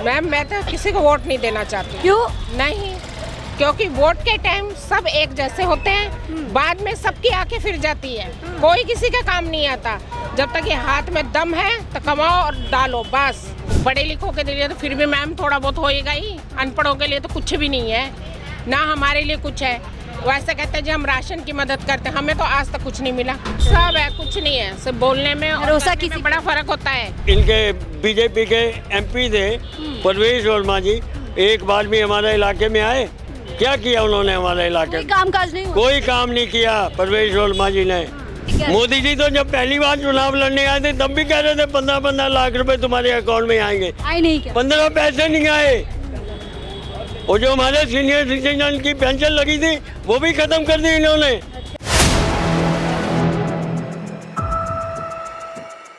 Ma'am मैं तो किसी को वोट नहीं देना चाहती। क्यों? नहीं, क्योंकि वोट के टाइम सब एक जैसे होते हैं, बाद में सबकी आंखें फिर जाती है, कोई किसी का काम नहीं आता। जब तक ये हाथ में दम है तो कमाओ और डालो बस। पढ़े लिखों के लिए तो फिर भी मैम थोड़ा बहुत होएगा ही, अनपढ़ों के लिए तो कुछ भी नहीं है ना, हमारे लिए कुछ है। वैसे कहते हैं जी हम राशन की मदद करते हैं, हमें तो आज तक कुछ नहीं मिला। सब है, कुछ नहीं है, सिर्फ बोलने में और भरोसा करने में किसी बड़ा फर्क होता है। इनके बीजेपी के एमपी थे परवेश वर्मा जी, एक बार भी हमारे इलाके में आए? क्या किया उन्होंने हमारे इलाके कोई में? काम काज नहीं हुआ? कोई काम नहीं किया परवेश वर्मा जी ने। ठीक है। मोदी जी तो जब पहली बार चुनाव लड़ने आए थे तब भी कह रहे थे 15-15 लाख रुपए तुम्हारे अकाउंट में आएंगे। आए नहीं क्या? 15 पैसे नहीं आए। और जो हमारे सीनियर सिटीजन की पेंशन लगी थी वो भी खत्म कर दी इन्होंने।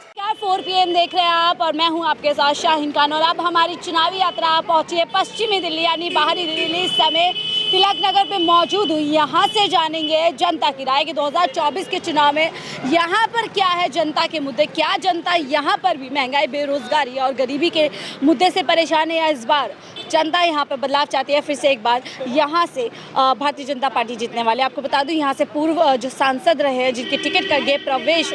क्या 4 PM देख रहे हैं आप और मैं हूं आपके साथ शाहीन खान। और अब हमारी चुनावी यात्रा पहुंची है पश्चिमी दिल्ली यानी बाहरी दिल्ली। इस समय तिलक नगर पे मौजूद हुई, यहाँ से जानेंगे जनता की राय कि 2024 के चुनाव में यहाँ पर क्या है जनता के मुद्दे, क्या जनता यहाँ पर भी महंगाई, बेरोजगारी और गरीबी के मुद्दे से परेशान है, या इस बार जनता यहाँ पर बदलाव चाहती है। फिर से एक बार यहाँ से भारतीय जनता पार्टी जीतने वाले। आपको बता दूँ यहाँ से पूर्व जो सांसद रहे हैं जिनके टिकट कट गए, प्रवेश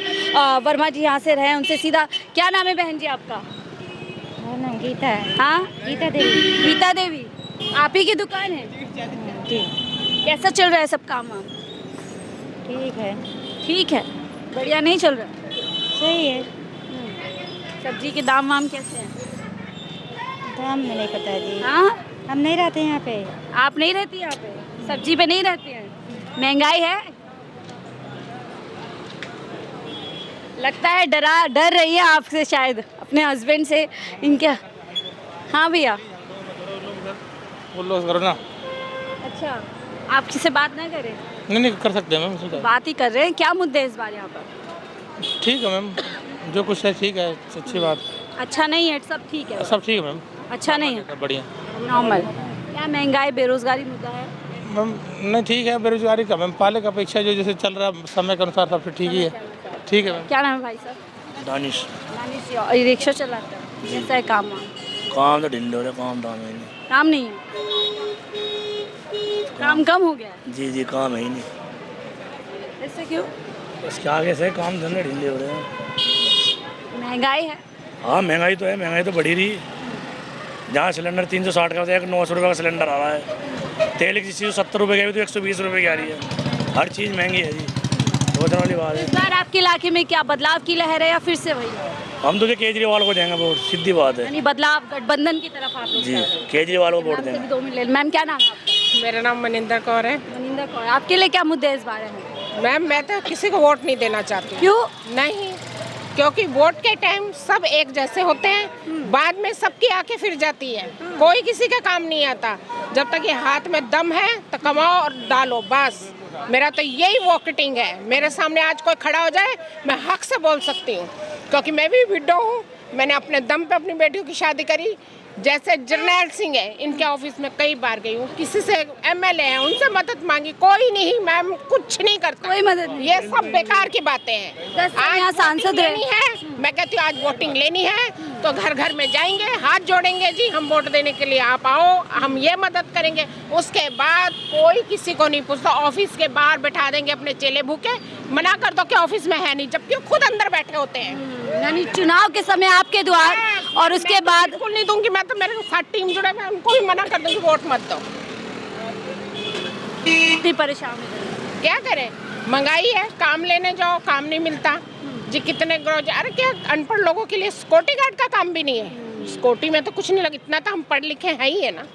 वर्मा जी यहाँ से रहे, उनसे सीधा क्या नाम है बहन जी आपका? मेरा नाम गीता है। हाँ, गीता देवी। गीता देवी, आप ही की दुकान है? जी कैसा चल रहा है सब काम वाम? ठीक है। ठीक है, बढ़िया नहीं चल रहा? सही है। सब्जी के दाम वाम कैसे हैं? दाम में नहीं पता जी। हाँ, हम नहीं रहते यहाँ पे। आप नहीं रहती यहाँ पे, सब्जी पे नहीं रहते हैं, महंगाई है? लगता है डर रही है आपसे शायद, अपने हस्बैंड से इनके। हाँ भैया, बोलो करो ना। अच्छा, आप किसी बात ना करें? नहीं कर सकते मैम, उसमें क्या? बात ही कर रहे हैं। क्या मुद्दे हैं इस बार यहाँ पर? ठीक है मैम, जो कुछ है ठीक है, अच्छी बात। अच्छा नहीं है, सब ठीक है? सब ठीक है मैम, अच्छा नहीं है, सब बढ़िया नॉर्मल। क्या महंगाई बेरोजगारी मुद्दा है? मैम। नहीं ठीक है, बेरोजगारी का मैम पहले की अपेक्षा जो जैसे चल रहा है समय के अनुसार सब ठीक ही है। ठीक है मैम। क्या नाम है भाई साहब? दानिश। दानिश जी, और ये रिक्शा चलाता है, कैसा है काम वहाँ? काम तो ढिल्ले हो रहे, काम दाम है नहीं। काम नहीं है, काम कम हो गया है? जी काम है ही नहीं। ऐसे क्यों? इसके आगे से काम धंधे ढीले हो रहे हैं। महंगाई है? हाँ महंगाई तो है, महंगाई तो बढ़ी रही। जहाँ सिलेंडर 360 का होता है, 900 रुपये का सिलेंडर आ रहा है। तेल की चीज़ 70 रुपये की भी तो 120 रुपये की आ रही है। हर चीज़ महंगी है जी, सोचने वाली बात है। इस बार आपके इलाके में क्या बदलाव की लहर है या फिर से वही? हम तो केजरीवाल को देंगे वोट, सीधी बात है यानी बदलाव गठबंधन की तरफ आप लोग जी, जा रहे हैं। केजरीवाल को वोट नाम से भी देंगे। 2 मिनट। मैम क्या नाम है आपका? मेरा नाम मनिंदर कौर है। मनिंदर कौर, आपके लिए क्या मुद्दे हैं इस बारे में? मैम मैं तो किसी को वोट नहीं देना चाहती। क्यों? नहीं, क्योंकि वोट के टाइम सब एक जैसे होते हैं, बाद में सबकी आंखें फिर जाती है, कोई किसी का काम नहीं आता। जब तक ये हाथ में दम है तो कमाओ और डालो बस। मेरा तो यही वोटिंग है। मेरे सामने आज कोई खड़ा हो जाए, मैं हक से बोल सकती हूँ, क्योंकि मैं भी विडो हूँ। मैंने अपने दम पे अपनी बेटियों की शादी करी। जैसे जर्नैल सिंह है, इनके ऑफिस में कई बार गई हूँ, किसी से MLA है उनसे मदद मांगी, कोई नहीं मैम, कुछ नहीं करता, कोई मदद नहीं। ये सब बेकार की बातें हैं। 10 साल यहाँ सांसद वोटिंग रहे। लेनी है, मैं कहती हूँ आज वोटिंग लेनी है तो घर घर में जाएंगे, हाथ जोड़ेंगे जी हम वोट देने के लिए, आप आओ, हम ये मदद करेंगे। उसके बाद कोई किसी को नहीं पूछता, ऑफिस के बाहर बैठा देंगे अपने चेले भूखे, मना कर दो कि ऑफिस में है नहीं, जबकि वो खुद अंदर बैठे होते हैं। यानी चुनाव के समय आपके द्वार और उसके बाद बिल्कुल नहीं दूंगी मैं, तो मेरे साथ टीम जुड़े, मैं उनको भी मना कर दूंगी वोट मत दो। इतनी परेशान है। क्या करें, महंगाई है, काम लेने जाओ काम नहीं मिलता जी। कितने ग्रोज, अरे क्या अनपढ़ लोगों के लिए सिक्योरिटी गार्ड का काम भी नहीं है। सिक्योरिटी में तो कुछ नहीं लगा, इतना तो हम पढ़ लिखे हैं ही है ना,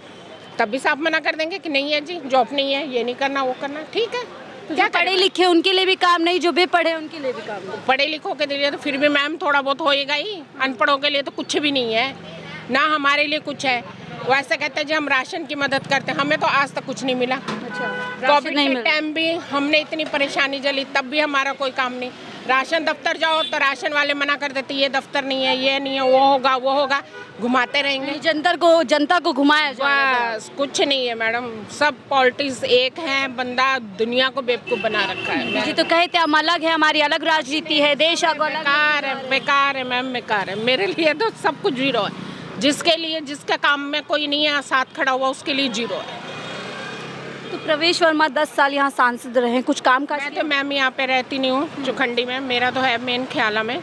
तब भी साफ मना कर देंगे कि नहीं है जी, जॉब नहीं है, ये नहीं करना वो करना। ठीक है, क्या पढ़े लिखे उनके लिए भी काम नहीं, जो बेपढ़े उनके लिए भी काम नहीं? पढ़े लिखों के लिए तो फिर भी मैम थोड़ा बहुत होएगा ही, अनपढ़ों के लिए तो कुछ भी नहीं है ना, हमारे लिए कुछ है। वैसे कहते हैं जी हम राशन की मदद करते हैं, हमें तो आज तक कुछ नहीं मिला। अच्छा, कोविड नहीं के मिला। टाइम भी हमने इतनी परेशानी झेली, तब भी हमारा कोई काम नहीं। राशन दफ्तर जाओ तो राशन वाले मना कर देते, ये दफ्तर नहीं है, ये नहीं है, वो होगा, घुमाते रहेंगे। जनता को घुमाया जा रहा है। बस कुछ नहीं है मैडम, सब पॉलिटिक्स एक है, बंदा दुनिया को बेवकूफ बना रखा है। जी तो कहे थे हम अलग है, हमारी अलग राजनीति है, देश अलग। बेकार है, बेकार है मैम, बेकार है। मेरे लिए तो सब कुछ जीरो है। जिसके लिए जिसका काम में कोई नहीं है साथ खड़ा हुआ उसके लिए 0 है। तो प्रवेश वर्मा 10 साल यहाँ सांसद रहे, कुछ काम काज मैं तो मैम यहाँ पे रहती नहीं हूँ चुखंडी में, मेरा तो है मेन ख्याला में,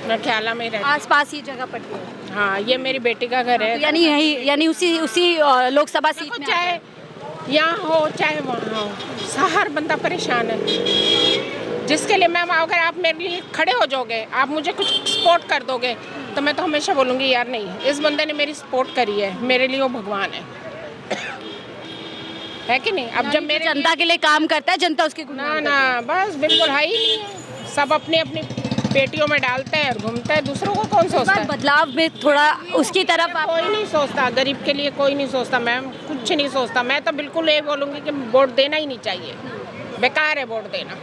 मैं ख्याला में रहती आस पास ही जगह पड़ती है? हूँ। हाँ ये मेरी बेटी का घर है। तो यानी उसी लोकसभा सीट देखो, में चाहे यहाँ हो चाहे वहाँ हो, हर बंदा परेशान है। जिसके लिए मैम अगर आप मेरे लिए खड़े हो जाओगे, आप मुझे कुछ सपोर्ट कर दोगे, तो मैं तो हमेशा बोलूँगी यार नहीं, इस बंदे ने मेरी सपोर्ट करी है, मेरे लिए वो भगवान है कि नहीं। अब जब मेरे जनता के लिए काम करता है, जनता उसके ना बस बिल्कुल है ही नहीं है। सब अपनी अपनी पेटियों में डालते हैं और घूमते हैं, दूसरों को कौन सोचता है। बदलाव में थोड़ा उसकी तरफ आप कोई नहीं सोचता, गरीब के लिए कोई नहीं सोचता मैम, कुछ नहीं सोचता। मैं तो बिल्कुल ये बोलूँगी कि वोट देना ही नहीं चाहिए, बेकार है वोट देना।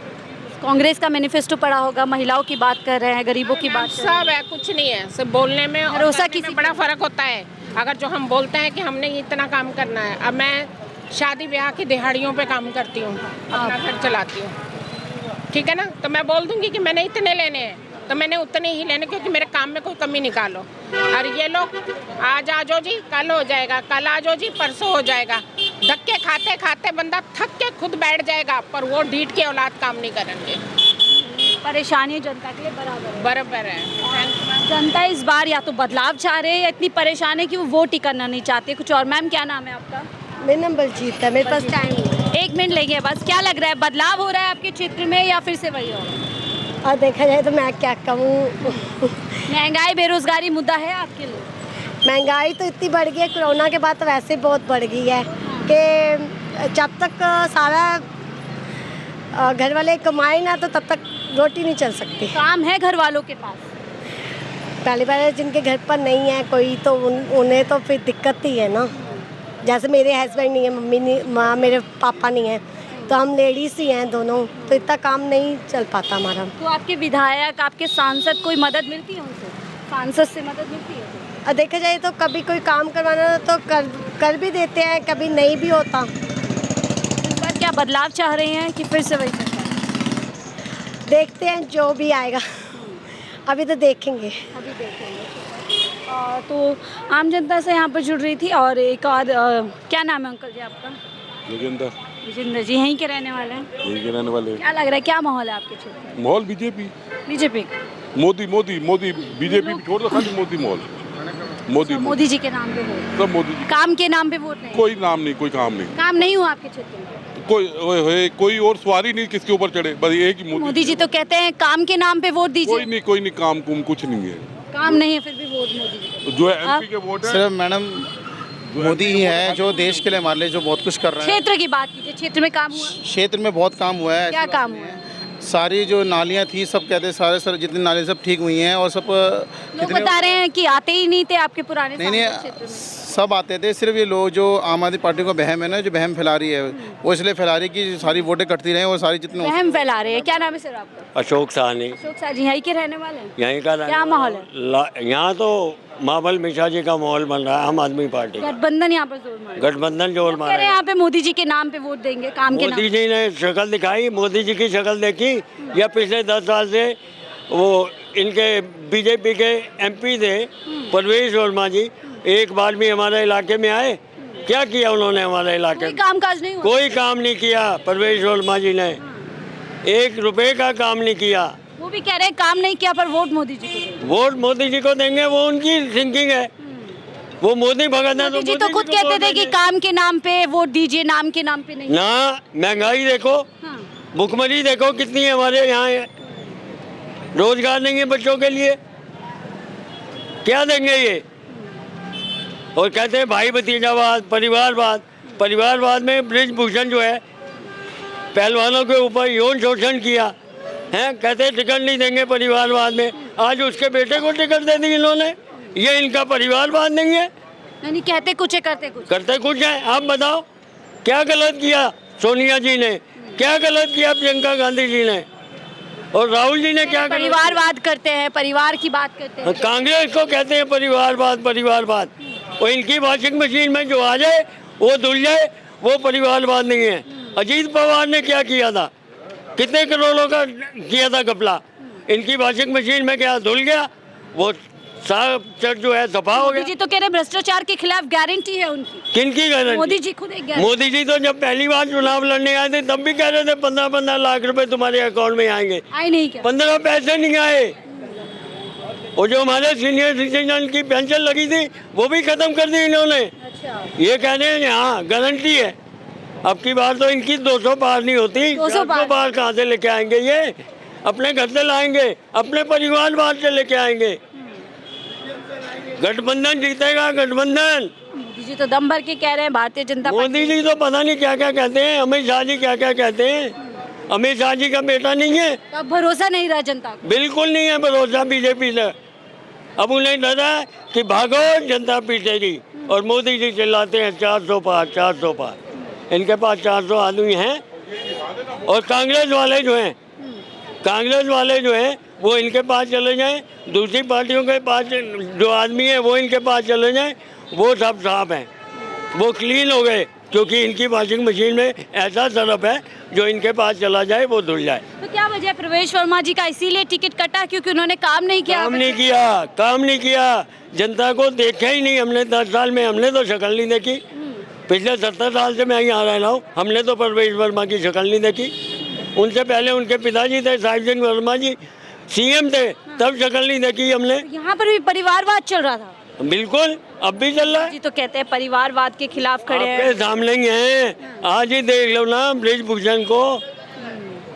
कांग्रेस का मैनिफेस्टो पढ़ा होगा, महिलाओं की बात कर रहे हैं, गरीबों की बात कर रहे हैं। सब है, कुछ नहीं है, सिर्फ बोलने में और भरोसा करने में किसी बड़ा फर्क होता है। अगर जो हम बोलते हैं कि हमने इतना काम करना है, अब मैं शादी ब्याह की दिहाड़ियों पे काम करती हूँ, अपना घर चलाती हूँ, ठीक है ना, तो मैं बोल दूंगी कि मैंने इतने लेने हैं तो मैंने उतने ही लेने, क्योंकि मेरे काम में कोई कमी निकालो। और ये लोग आज आ जाओ जी, कल हो जाएगा, कल आ जाओ जी, परसों हो जाएगा। धक्के खाते खाते बंदा थक के खुद बैठ जाएगा, पर वो ढीठ के औलाद काम नहीं करेंगे। परेशानी जनता के लिए बराबर है। जनता इस बार या तो बदलाव चाह रहे हैं या इतनी परेशान है कि वो वोट ही करना नहीं चाहते कुछ और। मैम क्या नाम है आपका? मेरा नाम बलजीत है, मेरे पास टाइम है। 1 मिनट लेंगे बस। क्या लग रहा है, बदलाव हो रहा है आपके क्षेत्र में या फिर से वही होगा? और देखा जाए तो मैं क्या कहूँ, महंगाई बेरोजगारी मुद्दा है आपके लिए? महंगाई तो इतनी बढ़ गई है, कोरोना के बाद तो वैसे ही बहुत बढ़ गई है कि जब तक सारा घर वाले कमाए ना तो तब तक रोटी नहीं चल सकती। काम है घर वालों के पास? पहली बार जिनके घर पर नहीं है कोई तो उन्हें तो फिर दिक्कत ही है ना। जैसे मेरे हस्बैंड नहीं है, मम्मी नहीं, माँ मेरे पापा नहीं है, तो हम लेडीज ही हैं दोनों, तो इतना काम नहीं चल पाता हमारा। तो आपके विधायक, आपके सांसद, कोई मदद मिलती है उनसे? सांसद से मदद मिलती है? और देखा जाए तो कभी कोई काम करवाना हो तो कर भी देते हैं, कभी नहीं भी होता। इस बार क्या बदलाव चाह रहे हैं कि फिर से वही सरकार? देखते हैं जो भी आएगा, अभी तो देखेंगे। अभी देखेंगे। तो आम जनता से यहाँ पर जुड़ रही थी और एक और क्या नाम है अंकल जी आपका? विजेंद्र जी, यहीं के रहने वाले हैं? यहीं के रहने वाले। क्या लग रहा है, क्या माहौल है आपके क्षेत्र में? माहौल बीजेपी बीजेपी मोदी बीजेपी छोड़ दो, खाली मोदी माहौल। मोदी जी के नाम पे वोट? सब मोदी जी। काम के नाम पे वोट नहीं? कोई नाम नहीं, कोई काम नहीं, काम नहीं हुआ आपके क्षेत्र में? कोई और सवारी नहीं किसके ऊपर चढ़े, बस एक ही मोदी जी तो कहते हैं काम के नाम पे वोट दीजिए। कोई नहीं काम कुम कुछ नहीं है, काम नहीं है फिर भी वोट मोदी जी को। जो है एमपी के वोट है सिर्फ मैडम मोदी ही है जो देश के लिए हमारे लिए जो बहुत कुछ कर रहे हैं। क्षेत्र की बात कीजिए, क्षेत्र में काम हुआ? क्षेत्र में बहुत काम हुआ है। क्या काम हुआ है? सारी जो नालियाँ थी सब कहते हैं, सारे जितनी नालियाँ सब ठीक हुई हैं और सब लोग बता रहे हैं कि आते ही नहीं थे आपके पुराने नहीं क्षेत्र में। सब आते थे, सिर्फ ये लोग जो आम आदमी पार्टी को बहम है ना, जो बहम फैला रही है वो इसलिए फैला रही है कि सारी वोटें कटती रहें और सारी जितनी वहम फैला रहे हैं। क्या नाम है सर आपका? अशोक साहनी, अशोक साह जी यहीं के रहने वाले हैं? यहीं का क्या माहौल है? यहाँ तो महाबल मिश्रा जी का माहौल बन रहा है, आम आदमी पार्टी का। गठबंधन यहाँ पर जोर मार गठबंधन जोर कह मार रहे हैं यहाँ पे मोदी जी के नाम पे वोट देंगे, काम के नाम मोदी जी ने शक्ल दिखाई, मोदी जी की शक्ल देखी या पिछले 10 साल से वो इनके बीजेपी के एमपी थे परवेश वर्मा जी, एक बार भी हमारे इलाके में आए? क्या किया उन्होंने हमारे इलाके कोई में? काम काज नहीं हुआ? कोई काम नहीं किया परवेश वर्मा जी ने, 1 रुपए का काम नहीं किया। वो भी कह रहे हैं काम नहीं किया पर वोट मोदी जी को देंगे। वोट मोदी जी को देंगे, वो उनकी थिंकिंग है, वो मोदी भगत है। मोदी जी तो खुद कहते थे कि काम के नाम पे वोट दीजिए, नाम के नाम पे नहीं। ना महंगाई देखो, हाँ। भुखमरी देखो कितनी है हमारे यहाँ है। रोजगार नहीं है बच्चों के लिए, क्या देंगे ये? और कहते हैं भाई भतीजावाद, परिवारवाद। परिवारवाद में बृजभूषण जो है पहलवानों के ऊपर यौन शोषण किया है, कहते हैं टिकट नहीं देंगे परिवारवाद में। आज उसके बेटे को टिकट दे दी इन्होंने, ये इनका परिवारवाद नहीं है? यानी कहते कुछ है करते कुछ है। आप बताओ क्या गलत किया सोनिया जी ने, क्या गलत किया प्रियंका गांधी जी ने, और राहुल जी ने क्या? परिवारवाद करते हैं, परिवार की बात करते हैं। कांग्रेस को कहते हैं परिवारवाद, और इनकी वॉशिंग मशीन में जो आ जाए वो धुल जाए, वो परिवारवाद नहीं है। अजीत पवार ने क्या किया था, कितने करोड़ों का किया था घपला, इनकी वॉशिंग मशीन में क्या धुल गया? वो साफ चट जो है सफा हो मोदी गया। जी तो कह रहे भ्रष्टाचार के खिलाफ गारंटी है उनकी। किनकी गारंटी? मोदी जी खुद एक मोदी जी तो जब पहली बार चुनाव लड़ने आए थे तब भी कह रहे थे 15-15 लाख रुपए तुम्हारे अकाउंट में आएंगे। आए नहीं क्या? 15 पैसे नहीं आए। और जो हमारे सीनियर सिटीजन की पेंशन लगी थी वो भी खत्म कर दी इन्होंने। अच्छा, ये कह रहे हैं हाँ गारंटी है। अब की बार तो इनकी 200 पार नहीं होती। 200 पार कहाँ से लेके आएंगे ये? अपने घर से लाएंगे, अपने परिवार बाहर से लेके आएंगे। गठबंधन जीतेगा, गठबंधन। मोदी जी तो दम भर के कह रहे हैं भारतीय जनता पार्टी। मोदी जी तो पता नहीं क्या क्या कहते हैं, अमित शाह जी क्या क्या कहते हैं। अमित शाह जी का बेटा नहीं है। तो अब भरोसा नहीं रहा जनता को। बिल्कुल नहीं है भरोसा बीजेपी से। अब उन्हें डर है कि भागो जनता पीटेगी। और मोदी जी चिल्लाते हैं 400 पार, 400 पार। इनके पास 400 आदमी हैं। और कांग्रेस वाले जो हैं वो इनके पास चले जाएं, दूसरी पार्टियों के पास जो आदमी है वो इनके पास चले जाएं, वो सब साफ हैं, वो क्लीन हो गए। क्योंकि इनकी वॉशिंग मशीन में ऐसा सरफ है जो इनके पास चला जाए वो धुल जाए। तो क्या वजह है प्रवेश वर्मा जी का इसीलिए टिकट कटा क्योंकि उन्होंने काम नहीं किया? काम नहीं किया। जनता को देखा ही नहीं हमने। 10 साल में हमने तो शक्ल नहीं देखी। पिछले 70 साल से मैं यहाँ रह रहा हूँ, हमने तो प्रवेश वर्मा की शक्ल नहीं देखी। उनसे पहले उनके पिताजी थे साहिब सिंह वर्मा जी, सीएम थे, तब शक्ल नहीं देखी हमने। यहाँ पर भी परिवारवाद चल रहा था। बिल्कुल अब भी चल रहा है। जी तो कहते हैं परिवारवाद के खिलाफ खड़े हैं। आपके सामने ही हैं। आज ही देख लो ना ब्रिजभूषण को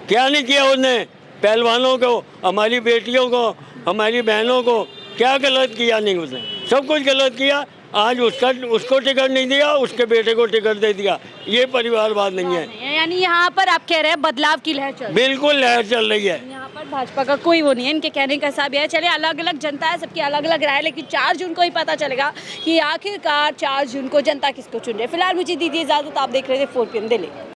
क्या नहीं किया उसने। पहलवानों को, हमारी बेटियों को, हमारी बहनों को क्या गलत किया नहीं उसने? सब कुछ गलत किया। आज उसको टिकट नहीं दिया, उसके बेटे को टिकट दे दिया। ये परिवारवाद नहीं है। यानी यहाँ पर आप कह रहे हैं बदलाव की लहर चल रही है। बिल्कुल लहर चल रही है। यहाँ पर भाजपा का कोई वो नहीं है। इनके कहने का हिसाब यह है, चलिए अलग अलग जनता है, सबकी अलग अलग राय है, लेकिन 4 जून को ही पता चलेगा कि आखिरकार 4 जून को जनता किसको चुन रही है। फिलहाल मुझे दीजिए इजाजत। आप देख रहे थे 4 PM दिल्ली।